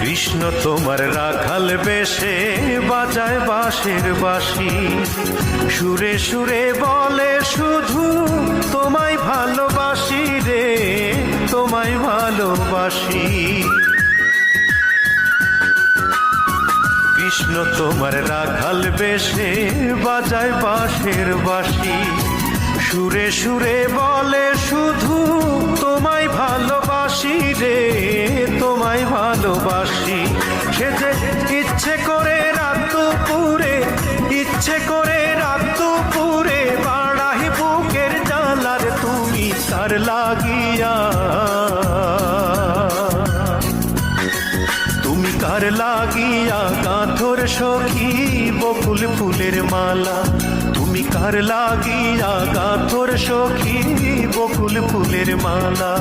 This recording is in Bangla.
কৃষ্ণ তোমার রাখাল বেশে বাজায় বাঁশের বাঁশি, সুরে সুরে বলে শুধু তোমায় ভালোবাসি রে, তোমায় ভালোবাসি। কৃষ্ণ তোমার রাখাল বেশে বাজায় বাঁশের বাঁশি, সুরে সুরে বলে শুধু তোমায় ভালোবাসি রে, তোমায় ভালোবাসি। সে যে ইচ্ছে করে রাত দুপুরে, ইচ্ছে করে রাত দুপুরে বাড়াই বুকের জ্বালার, তুমি কার লাগিয়া, তুমি কার লাগিয়া কাঁথর সখী বকুল ফুলের মালা, তুমি কার লাগিয়া কাঁথর সখী বকুল ফুলের মালা।